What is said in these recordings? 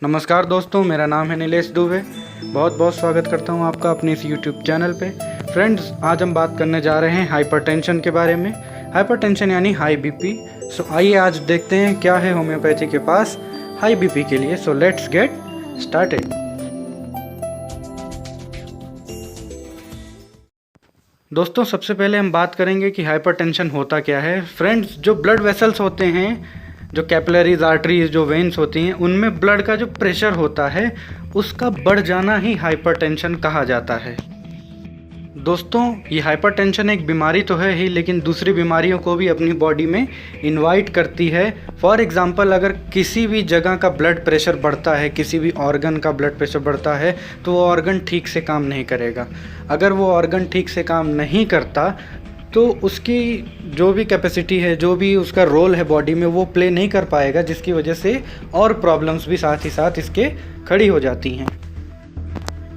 नमस्कार दोस्तों, मेरा नाम है नीलेश दुबे। बहुत बहुत स्वागत करता हूं आपका अपने इस यूट्यूब चैनल पे। फ्रेंड्स, आज हम बात करने जा रहे हैं हाइपरटेंशन के बारे में। हाइपरटेंशन यानी हाई बीपी। सो आइए आज देखते हैं क्या है होम्योपैथी के पास हाई बीपी के लिए। So let's get started. दोस्तों, सबसे पहले हम बात करेंगे कि हाइपरटेंशन होता क्या है। फ्रेंड्स, जो ब्लड वेसल्स होते हैं, जो कैपिलरीज, आर्टरीज, जो वेन्स होती हैं, उनमें ब्लड का जो प्रेशर होता है उसका बढ़ जाना ही हाइपरटेंशन कहा जाता है। दोस्तों, ये हाइपरटेंशन एक बीमारी तो है ही, लेकिन दूसरी बीमारियों को भी अपनी बॉडी में इनवाइट करती है। फॉर एग्जांपल, अगर किसी भी जगह का ब्लड प्रेशर बढ़ता है, किसी भी ऑर्गन का ब्लड प्रेशर बढ़ता है, तो वो ऑर्गन ठीक से काम नहीं करेगा। अगर वो ऑर्गन ठीक से काम नहीं करता तो उसकी जो भी कैपेसिटी है, जो भी उसका रोल है बॉडी में, वो प्ले नहीं कर पाएगा, जिसकी वजह से और प्रॉब्लम्स भी साथ ही साथ इसके खड़ी हो जाती हैं।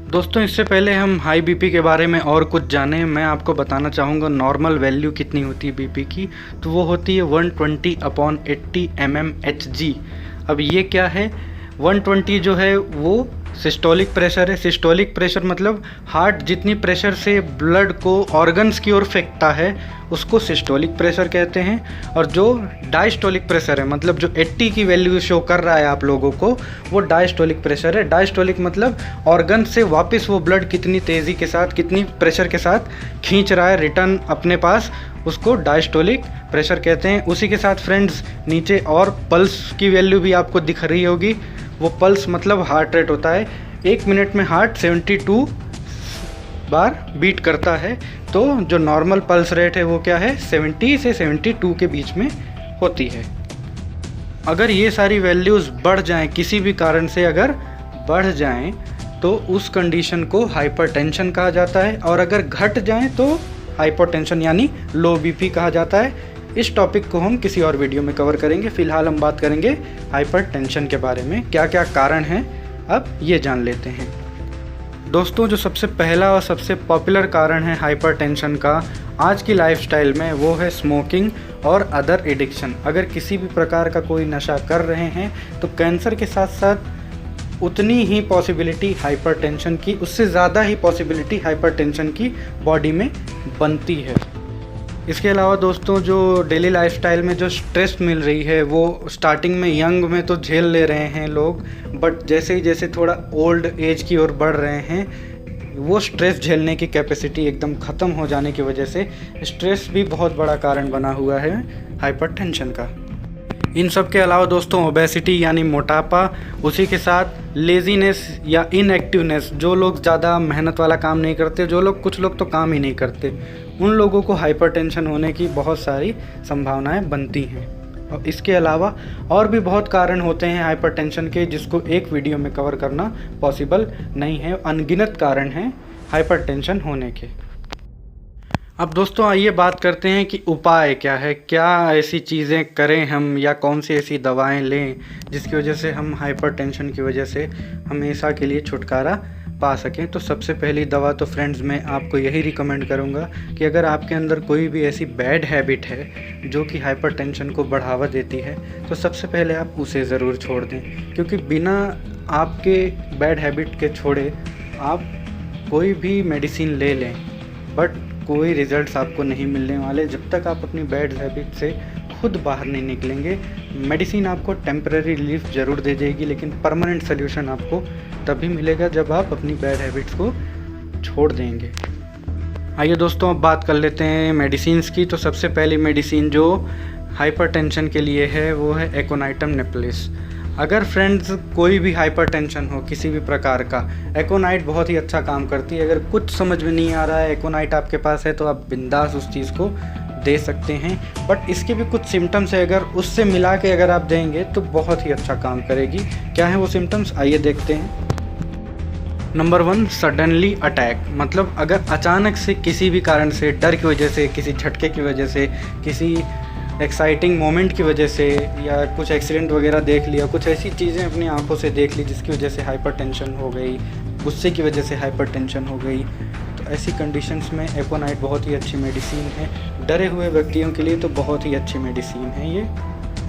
दोस्तों, इससे पहले हम हाई बीपी के बारे में और कुछ जानें, मैं आपको बताना चाहूँगा नॉर्मल वैल्यू कितनी होती है बीपी की। तो वो होती है 120/80 mmHg। अब ये क्या है? 120 जो है वो सिस्टोलिक प्रेशर है। सिस्टोलिक प्रेशर मतलब हार्ट जितनी प्रेशर से ब्लड को ऑर्गन्स की ओर फेंकता है उसको सिस्टोलिक प्रेशर कहते हैं। और जो डायस्टोलिक प्रेशर है, मतलब जो 80 की वैल्यू शो कर रहा है आप लोगों को, वो डायस्टोलिक प्रेशर है। डायस्टोलिक मतलब ऑर्गन से वापस वो ब्लड कितनी तेज़ी के साथ, कितनी प्रेशर के साथ खींच रहा है रिटर्न अपने पास, उसको डायस्टोलिक प्रेशर कहते हैं। उसी के साथ फ्रेंड्स, नीचे और पल्स की वैल्यू भी आपको दिख रही होगी। वो पल्स मतलब हार्ट रेट होता है। 1 मिनट में हार्ट 72 बार बीट करता है। तो जो नॉर्मल पल्स रेट है वो क्या है? 70 से 72 के बीच में होती है। अगर ये सारी वैल्यूज़ बढ़ जाएं, किसी भी कारण से अगर बढ़ जाएं, तो उस कंडीशन को हाइपरटेंशन कहा जाता है। और अगर घट जाएं तो हाइपोटेंशन यानी लो बीपी कहा जाता है। इस टॉपिक को हम किसी और वीडियो में कवर करेंगे। फिलहाल हम बात करेंगे हाइपरटेंशन के बारे में, क्या क्या कारण हैं अब ये जान लेते हैं। दोस्तों, जो सबसे पहला और सबसे पॉपुलर कारण है हाइपरटेंशन का आज की लाइफस्टाइल में, वो है स्मोकिंग और अदर एडिक्शन। अगर किसी भी प्रकार का कोई नशा कर रहे हैं तो कैंसर के साथ साथ उतनी ही पॉसिबिलिटी हाइपरटेंशन की, उससे ज़्यादा ही पॉसिबिलिटी हाइपरटेंशन की बॉडी में बनती है। इसके अलावा दोस्तों, जो डेली लाइफस्टाइल में जो स्ट्रेस मिल रही है, वो स्टार्टिंग में यंग में तो झेल ले रहे हैं लोग, बट जैसे ही जैसे थोड़ा ओल्ड एज की ओर बढ़ रहे हैं, वो स्ट्रेस झेलने की कैपेसिटी एकदम ख़त्म हो जाने की वजह से स्ट्रेस भी बहुत बड़ा कारण बना हुआ है हाइपरटेंशन का। इन सब के अलावा दोस्तों, ओबेसिटी यानी मोटापा, उसी के साथ लेज़ीनेस या इनएक्टिवनेस, जो लोग ज़्यादा मेहनत वाला काम नहीं करते, कुछ लोग तो काम ही नहीं करते, उन लोगों को हाइपरटेंशन होने की बहुत सारी संभावनाएं बनती हैं। और इसके अलावा और भी बहुत कारण होते हैं हाइपरटेंशन के, जिसको एक वीडियो में कवर करना पॉसिबल नहीं है। अनगिनत कारण हैं हाइपरटेंशन होने के। अब दोस्तों, आइए बात करते हैं कि उपाय क्या है, क्या ऐसी चीज़ें करें हम, या कौन सी ऐसी दवाएं लें जिसकी वजह से हम हाइपरटेंशन की वजह से हमेशा के लिए छुटकारा पा सकें। तो सबसे पहली दवा तो फ्रेंड्स, मैं आपको यही रिकमेंड करूंगा कि अगर आपके अंदर कोई भी ऐसी बैड हैबिट है जो कि हाइपरटेंशन को बढ़ावा देती है, तो सबसे पहले आप उसे ज़रूर छोड़ दें। क्योंकि बिना आपके बैड हैबिट के छोड़े आप कोई भी मेडिसिन ले लें, बट कोई रिजल्ट्स आपको नहीं मिलने वाले जब तक आप अपनी बैड हैबिट से खुद बाहर नहीं निकलेंगे। मेडिसिन आपको टेम्परेरी रिलीफ ज़रूर दे जाएगी, लेकिन परमानेंट सोल्यूशन आपको तभी मिलेगा जब आप अपनी बैड हैबिट्स को छोड़ देंगे। आइए दोस्तों, अब बात कर लेते हैं मेडिसिन्स की। तो सबसे पहली मेडिसिन जो हाइपरटेंशन के लिए है वो है एकोनाइटम नेप्लेस। अगर फ्रेंड्स कोई भी हाइपरटेंशन हो किसी भी प्रकार का, एकोनाइट बहुत ही अच्छा काम करती है। अगर कुछ समझ में नहीं आ रहा है, एकोनाइट आपके पास है, तो आप बिंदास उस चीज़ को दे सकते हैं। बट इसके भी कुछ सिम्टम्स है, अगर उससे मिला के अगर आप देंगे तो बहुत ही अच्छा काम करेगी। क्या है वो सिम्टम्स, आइए देखते हैं। Number 1, suddenly attack. मतलब अगर अचानक से किसी भी कारण से, डर की वजह से, किसी झटके की वजह से, किसी एक्साइटिंग मोमेंट की वजह से, या कुछ एक्सीडेंट वगैरह देख लिया, कुछ ऐसी चीज़ें अपनी आंखों से देख ली जिसकी वजह से हाइपरटेंशन हो गई, गुस्से की वजह से हाइपरटेंशन हो गई, तो ऐसी कंडीशंस में एकोनाइट बहुत ही अच्छी मेडिसिन है। डरे हुए व्यक्तियों के लिए तो बहुत ही अच्छी मेडिसिन है ये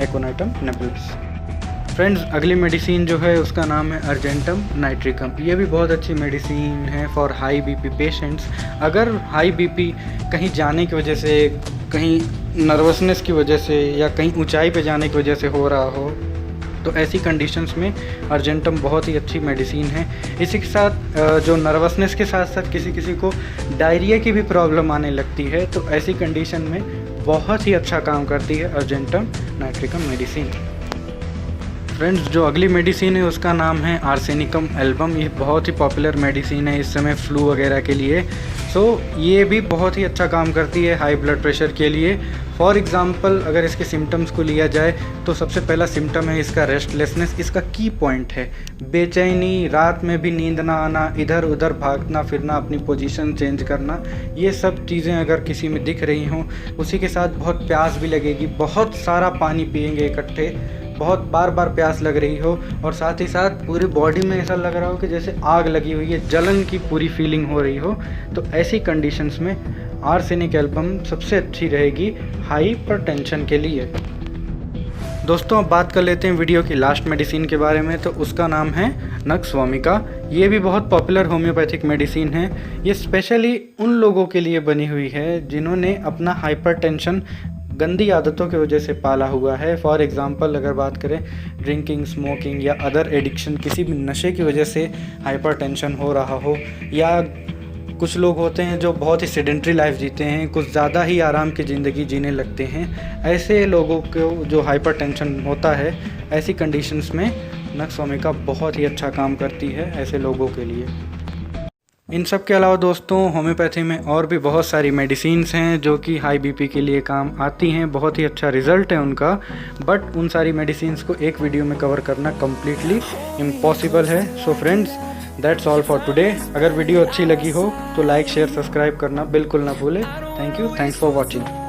एकोनाइटम नेबुलस। फ्रेंड्स अगली मेडिसिन जो है उसका नाम है अर्जेंटम नाइट्रिकम। ये भी बहुत अच्छी मेडिसिन है फॉर हाई बीपी पेशेंट्स। अगर हाई बीपी कहीं जाने की वजह से, कहीं नर्वसनेस की वजह से या कहीं ऊंचाई पे जाने की वजह से हो रहा हो, तो ऐसी कंडीशंस में अर्जेंटम बहुत ही अच्छी मेडिसिन है। इसी के साथ जो नर्वसनेस के साथ साथ किसी किसी को डायरिया की भी प्रॉब्लम आने लगती है, तो ऐसी कंडीशन में बहुत ही अच्छा काम करती है अर्जेंटम नाइट्रिकम मेडिसिन। फ्रेंड्स जो अगली मेडिसिन है उसका नाम है आर्सेनिकम एल्बम। ये बहुत ही पॉपुलर मेडिसिन है इस समय फ्लू वगैरह के लिए। ये भी बहुत ही अच्छा काम करती है हाई ब्लड प्रेशर के लिए। फॉर एग्ज़ाम्पल अगर इसके सिम्टम्स को लिया जाए तो सबसे पहला सिम्टम है इसका रेस्टलेसनेस। इसका की पॉइंट है बेचैनी, रात में भी नींद ना आना, इधर उधर भागना फिरना, अपनी पोजीशन चेंज करना। ये सब चीज़ें अगर किसी में दिख रही हों, उसी के साथ बहुत प्यास भी लगेगी, बहुत सारा पानी पिएंगे इकट्ठे, बहुत बार बार प्यास लग रही हो, और साथ ही साथ पूरी बॉडी में ऐसा लग रहा हो कि जैसे आग लगी हुई है, जलन की पूरी फीलिंग हो रही हो, तो ऐसी कंडीशंस में आर्सेनिक एल्बम सबसे अच्छी रहेगी हाइपरटेंशन के लिए। दोस्तों अब बात कर लेते हैं वीडियो की लास्ट मेडिसिन के बारे में, तो उसका नाम है नक्सवामिका। ये भी बहुत पॉपुलर होम्योपैथिक मेडिसिन है। ये स्पेशली उन लोगों के लिए बनी हुई है जिन्होंने अपना हाइपरटेंशन गंदी आदतों की वजह से पाला हुआ है। फॉर एग्ज़ाम्पल अगर बात करें ड्रिंकिंग, स्मोकिंग या अदर एडिक्शन, किसी भी नशे की वजह से हाइपरटेंशन हो रहा हो, या कुछ लोग होते हैं जो बहुत ही सेडेंट्री लाइफ जीते हैं, कुछ ज़्यादा ही आराम की ज़िंदगी जीने लगते हैं। ऐसे लोगों को जो हाइपरटेंशन होता है, ऐसी कंडीशंस में नक्सवामिका बहुत ही अच्छा काम करती है ऐसे लोगों के लिए। इन सब के अलावा दोस्तों होम्योपैथी में और भी बहुत सारी मेडिसिन्स हैं जो कि हाई बीपी के लिए काम आती हैं। बहुत ही अच्छा रिज़ल्ट है उनका, बट उन सारी मेडिसिन्स को एक वीडियो में कवर करना कम्प्लीटली इम्पॉसिबल है। So friends that's all for today. अगर वीडियो अच्छी लगी हो तो लाइक, शेयर, सब्सक्राइब करना बिल्कुल ना भूलें। Thank you, thanks for watching.